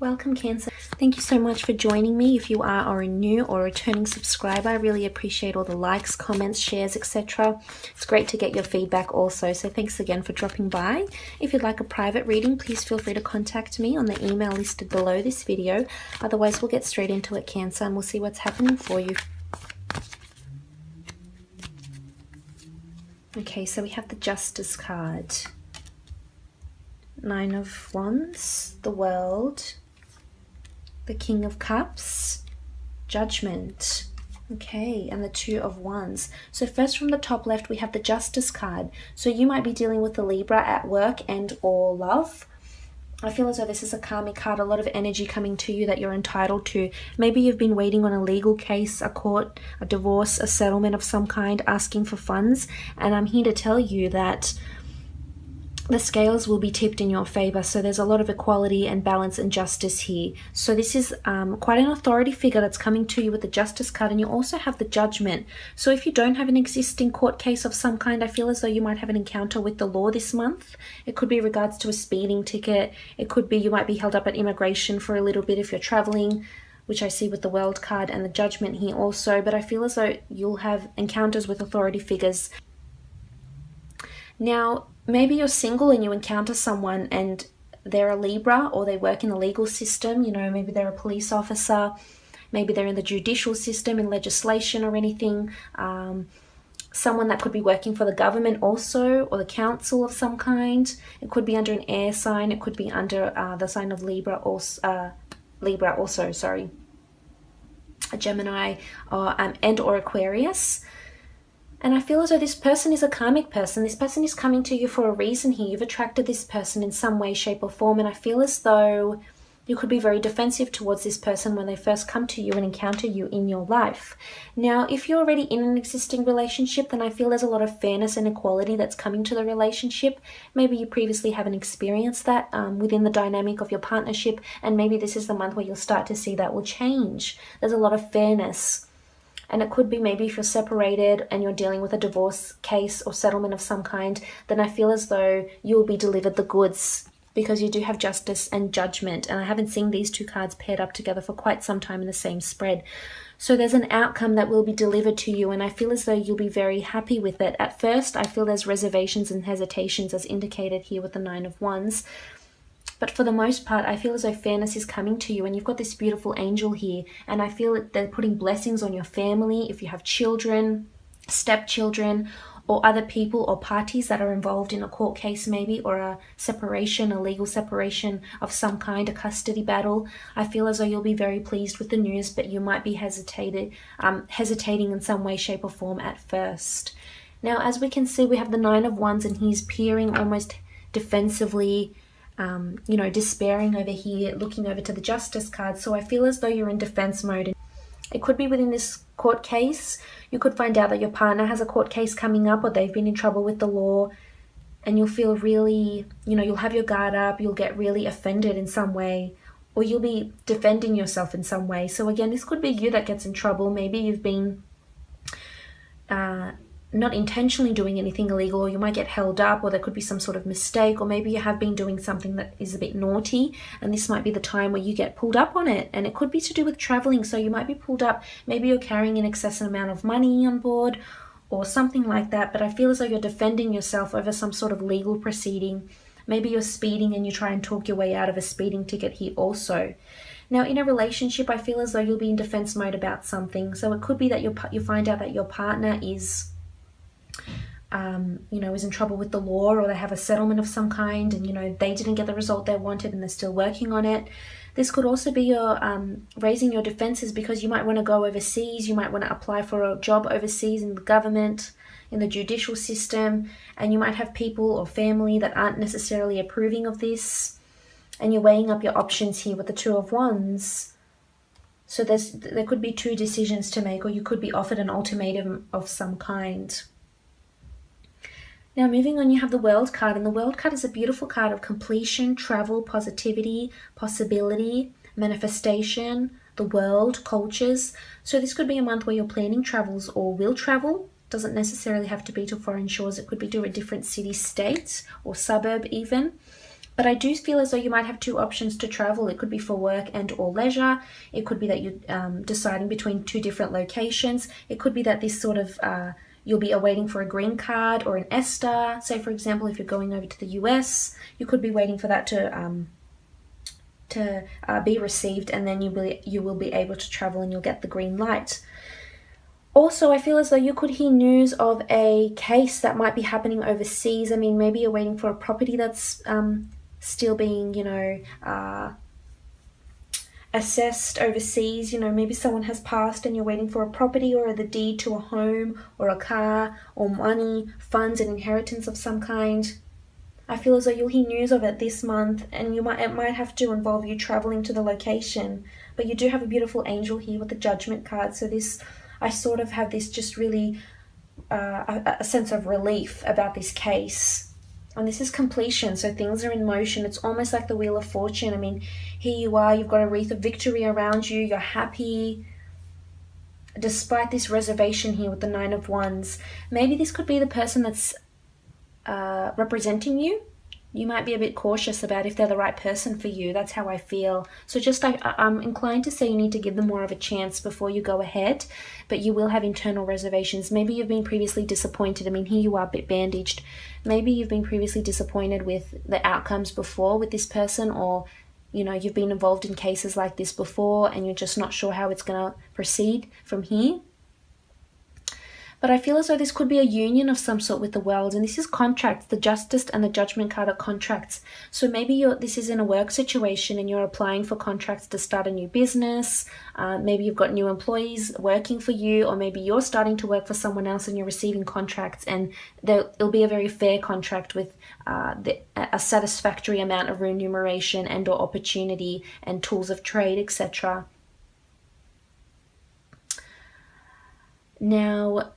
Welcome, Cancer. Thank you so much for joining me. If you are a new or returning subscriber, I really appreciate all the likes, comments, shares, etc. It's great to get your feedback also, so thanks again for dropping by. If you'd like a private reading, please feel free to contact me on the email listed below this video. Otherwise, we'll get straight into it, Cancer, and we'll see what's happening for you. Okay, so we have the Justice card. Nine of Wands, the World, the King of Cups, Judgment. Okay, and the Two of Wands. So first from the top left, we have the Justice card. So you might be dealing with the Libra at work and or love. I feel as though this is a karmic card, a lot of energy coming to you that you're entitled to. Maybe you've been waiting on a legal case, a court, a divorce, a settlement of some kind, asking for funds. And I'm here to tell you that the scales will be tipped in your favor. So there's a lot of equality and balance and justice here. So this is quite an authority figure that's coming to you with the Justice card, and you also have the Judgment. So if you don't have an existing court case of some kind, I feel as though you might have an encounter with the law this month. It could be regards to a speeding ticket. It could be you might be held up at immigration for a little bit if you're traveling, which I see with the World card and the Judgment here also. But I feel as though you'll have encounters with authority figures. Now, maybe you're single and you encounter someone and they're a Libra, or they work in the legal system. You know, maybe they're a police officer, maybe they're in the judicial system, in legislation or anything. Someone that could be working for the government also, or the council of some kind. It could be under an air sign. It could be under the sign of Libra also, a Gemini or Aquarius. And I feel as though this person is a karmic person. This person is coming to you for a reason here. You've attracted this person in some way, shape or form. And I feel as though you could be very defensive towards this person when they first come to you and encounter you in your life. Now, if you're already in an existing relationship, then I feel there's a lot of fairness and equality that's coming to the relationship. Maybe you previously haven't experienced that within the dynamic of your partnership. And maybe this is the month where you'll start to see that will change. There's a lot of fairness. And it could be maybe if you're separated and you're dealing with a divorce case or settlement of some kind, then I feel as though you'll be delivered the goods, because you do have Justice and Judgment. And I haven't seen these two cards paired up together for quite some time in the same spread. So there's an outcome that will be delivered to you, and I feel as though you'll be very happy with it. At first, I feel there's reservations and hesitations as indicated here with the Nine of Wands. But for the most part, I feel as though fairness is coming to you, and you've got this beautiful angel here. And I feel that they're putting blessings on your family. If you have children, stepchildren, or other people or parties that are involved in a court case maybe, or a separation, a legal separation of some kind, a custody battle, I feel as though you'll be very pleased with the news, but you might be hesitating in some way, shape or form at first. Now, as we can see, we have the Nine of Wands, and he's peering almost defensively, you know, despairing over here, looking over to the Justice card. So I feel as though you're in defense mode. It could be within this court case. You could find out that your partner has a court case coming up, or they've been in trouble with the law, and you'll feel really, you know, you'll have your guard up, you'll get really offended in some way, or you'll be defending yourself in some way. So again, this could be you that gets in trouble. Maybe you've been not intentionally doing anything illegal, or you might get held up, or there could be some sort of mistake, or maybe you have been doing something that is a bit naughty, and this might be the time where you get pulled up on it. And it could be to do with traveling, so you might be pulled up. Maybe you're carrying an excessive amount of money on board or something like that, but I feel as though you're defending yourself over some sort of legal proceeding. Maybe you're speeding and you try and talk your way out of a speeding ticket here also. Now, in a relationship, I feel as though you'll be in defense mode about something. So it could be that you find out that your partner is you know, is in trouble with the law, or they have a settlement of some kind, and, you know, they didn't get the result they wanted and they're still working on it. This could also be your raising your defenses, because you might want to go overseas. You might want to apply for a job overseas in the government, in the judicial system, and you might have people or family that aren't necessarily approving of this, and you're weighing up your options here with the Two of Wands. So there could be two decisions to make, or you could be offered an ultimatum of some kind. Now, moving on, you have the World card, and the World card is a beautiful card of completion, travel, positivity, possibility, manifestation, the world, cultures. So this could be a month where you're planning travels or will travel. Doesn't necessarily have to be to foreign shores. It could be to a different city, state, or suburb even. But I do feel as though you might have two options to travel. It could be for work and or leisure. It could be that you're deciding between two different locations. It could be that this sort of, you'll be awaiting for a green card or an ESTA. Say, for example, if you're going over to the US, you could be waiting for that to be received, and then you will be able to travel and you'll get the green light. Also, I feel as though you could hear news of a case that might be happening overseas. I mean, maybe you're waiting for a property that's still being, assessed overseas. Maybe someone has passed and you're waiting for a property or the deed to a home or a car or money, funds, and inheritance of some kind. I feel as though you'll hear news of it this month, and it might have to involve you traveling to the location. But you do have a beautiful angel here with the Judgment card. So I sort of have this just really a sense of relief about this case. And this is completion, so things are in motion. It's almost like the Wheel of Fortune. I mean, here you are, you've got a wreath of victory around you, you're happy. Despite this reservation here with the Nine of Wands, maybe this could be the person that's representing you. You might be a bit cautious about if they're the right person for you. That's how I feel. So I'm inclined to say you need to give them more of a chance before you go ahead, but you will have internal reservations. Maybe you've been previously disappointed. I mean, here you are a bit bandaged. Maybe you've been previously disappointed with the outcomes before with this person, or you've been involved in cases like this before and you're just not sure how it's going to proceed from here. But I feel as though this could be a union of some sort with the World, and this is contracts. The Justice and the Judgment card are contracts. So maybe this is in a work situation and you're applying for contracts to start a new business. Maybe you've got new employees working for you, or maybe you're starting to work for someone else and you're receiving contracts, and it'll be a very fair contract with a satisfactory amount of remuneration and or opportunity and tools of trade, etc. Now,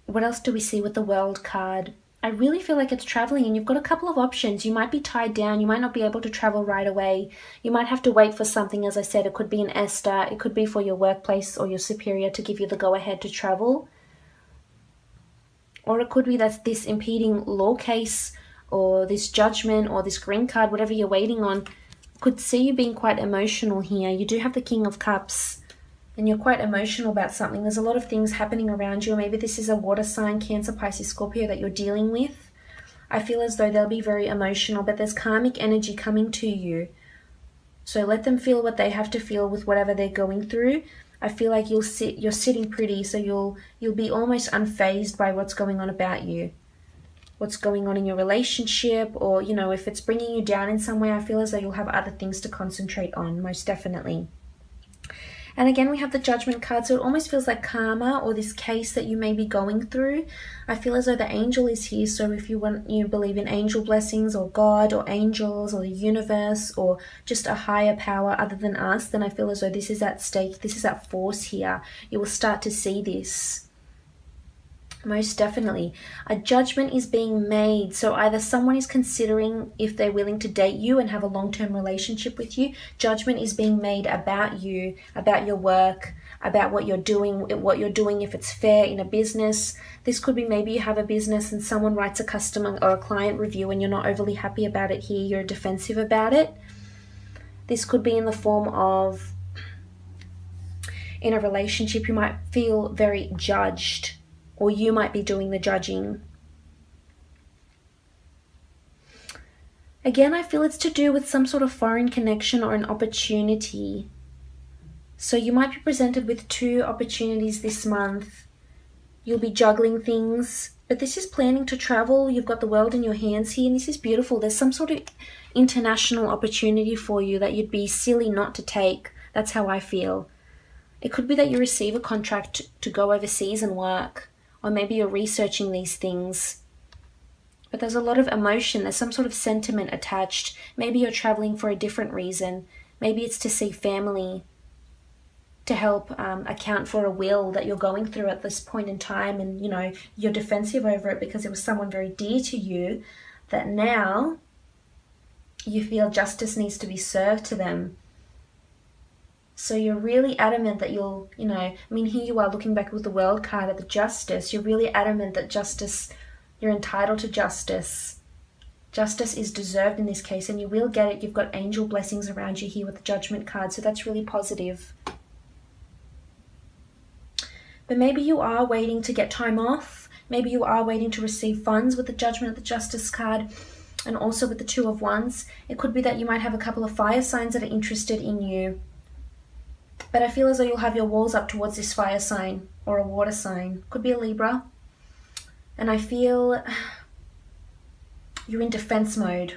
what else do we see with the World card? I really feel like it's traveling, and you've got a couple of options. You might be tied down. You might not be able to travel right away. You might have to wait for something. As I said, it could be an ESTA. It could be for your workplace or your superior to give you the go-ahead to travel. Or it could be that this impeding law case or this judgment or this green card, whatever you're waiting on, could see you being quite emotional here. You do have the King of Cups, and you're quite emotional about something. There's a lot of things happening around you. Or maybe this is a water sign, Cancer, Pisces, Scorpio, that you're dealing with. I feel as though they'll be very emotional, but there's karmic energy coming to you. So let them feel what they have to feel with whatever they're going through. I feel like you're sitting pretty, so you'll be almost unfazed by what's going on about you. What's going on in your relationship, or, if it's bringing you down in some way, I feel as though you'll have other things to concentrate on, most definitely. And again, we have the Judgment card, so it almost feels like karma or this case that you may be going through. I feel as though the angel is here, so if you believe in angel blessings or God or angels or the universe or just a higher power other than us, then I feel as though this is at stake, this is at force here. You will start to see this. Most definitely. A judgment is being made. So either someone is considering if they're willing to date you and have a long-term relationship with you. Judgment is being made about you, about your work, about what you're doing if it's fair in a business. This could be maybe you have a business and someone writes a customer or a client review and you're not overly happy about it here. You're defensive about it. This could be in the form of, in a relationship, you might feel very judged, or you might be doing the judging. Again, I feel it's to do with some sort of foreign connection or an opportunity. So you might be presented with two opportunities this month. You'll be juggling things, but this is planning to travel. You've got the world in your hands here, and this is beautiful. There's some sort of international opportunity for you that you'd be silly not to take. That's how I feel. It could be that you receive a contract to go overseas and work. Or maybe you're researching these things. But there's a lot of emotion. There's some sort of sentiment attached. Maybe you're traveling for a different reason. Maybe it's to see family, to help account for a will that you're going through at this point in time. And, you're defensive over it because it was someone very dear to you that now you feel justice needs to be served to them. So you're really adamant that here you are looking back with the World card at the Justice. You're really adamant that justice, you're entitled to justice. Justice is deserved in this case, and you will get it. You've got angel blessings around you here with the Judgment card, so that's really positive. But maybe you are waiting to get time off. Maybe you are waiting to receive funds with the Judgment, the Justice card, and also with the Two of Wands. It could be that you might have a couple of fire signs that are interested in you. But I feel as though you'll have your walls up towards this fire sign or a water sign. Could be a Libra. And I feel you're in defense mode.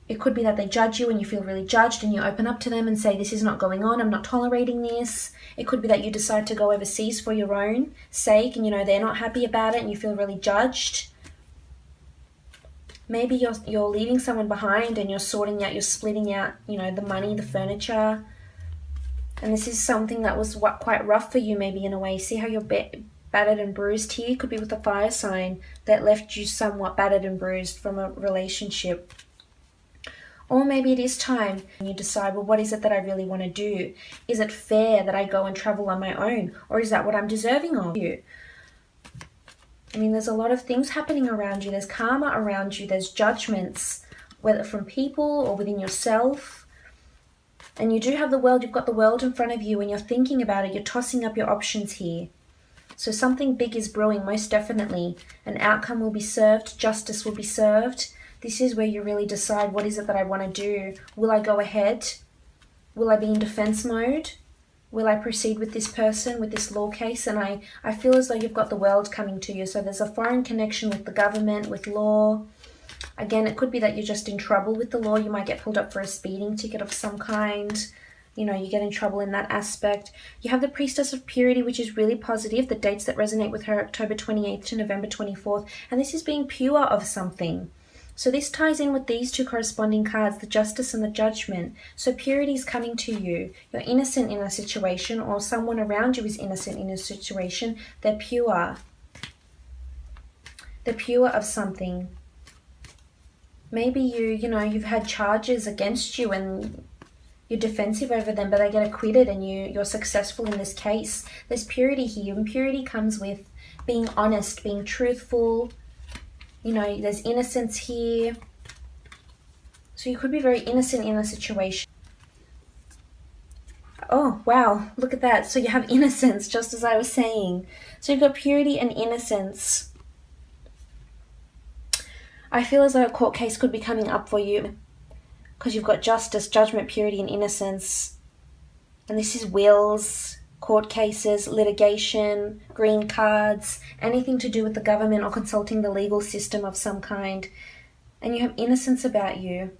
It could be that they judge you and you feel really judged and you open up to them and say, this is not going on, I'm not tolerating this. It could be that you decide to go overseas for your own sake and, you know, they're not happy about it and you feel really judged. Maybe you're leaving someone behind and you're sorting out, you're splitting out, you know, the money, the furniture. And this is something that was quite rough for you maybe in a way. See how you're battered and bruised here? Could be with a fire sign that left you somewhat battered and bruised from a relationship. Or maybe it is time and you decide, well, what is it that I really want to do? Is it fair that I go and travel on my own? Or is that what I'm deserving of you? I mean, there's a lot of things happening around you. There's karma around you. There's judgments, whether from people or within yourself. And you do have the world. You've got the world in front of you and you're thinking about it. You're tossing up your options here. So something big is brewing, most definitely. An outcome will be served. Justice will be served. This is where you really decide, what is it that I want to do? Will I go ahead? Will I be in defense mode? Will I proceed with this person, with this law case? And I feel as though you've got the world coming to you. So there's a foreign connection with the government, with law. Again, it could be that you're just in trouble with the law. You might get pulled up for a speeding ticket of some kind. You know, you get in trouble in that aspect. You have the Priestess of Purity, which is really positive. The dates that resonate with her, October 28th to November 24th. And this is being pure of something. So this ties in with these two corresponding cards, the Justice and the Judgment. So purity is coming to you. You're innocent in a situation, or someone around you is innocent in a situation. They're pure. They're pure of something. Maybe you've had charges against you and you're defensive over them, but they get acquitted and you're successful in this case. There's purity here, and purity comes with being honest, being truthful. You know, there's innocence here. So you could be very innocent in a situation. Oh, wow, look at that. So you have innocence, just as I was saying. So you've got purity and innocence. I feel as though a court case could be coming up for you because you've got justice, judgment, purity, and innocence. And this is wills, court cases, litigation, green cards, anything to do with the government or consulting the legal system of some kind. And you have innocence about you.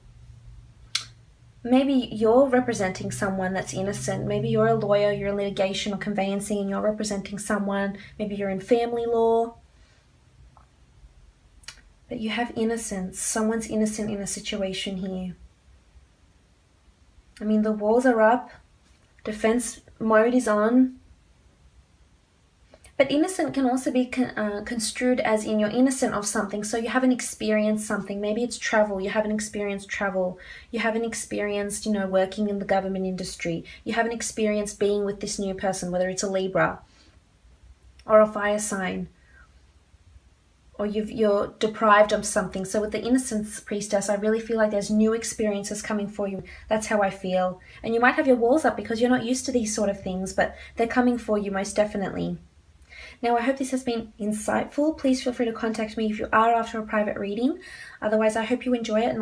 Maybe you're representing someone that's innocent. Maybe you're a lawyer, you're in litigation or conveyancing, and you're representing someone. Maybe you're in family law. But you have innocence. Someone's innocent in a situation here. I mean, the walls are up. Defense mode is on. But innocent can also be construed as in you're innocent of something. So you haven't experienced something. Maybe it's travel. You haven't experienced travel. You haven't experienced, working in the government industry. You haven't experienced being with this new person, whether it's a Libra or a fire sign. Or you're deprived of something. So with the Innocence Priestess, I really feel like there's new experiences coming for you. That's how I feel. And you might have your walls up because you're not used to these sort of things, but they're coming for you most definitely. Now, I hope this has been insightful. Please feel free to contact me if you are after a private reading. Otherwise, I hope you enjoy it.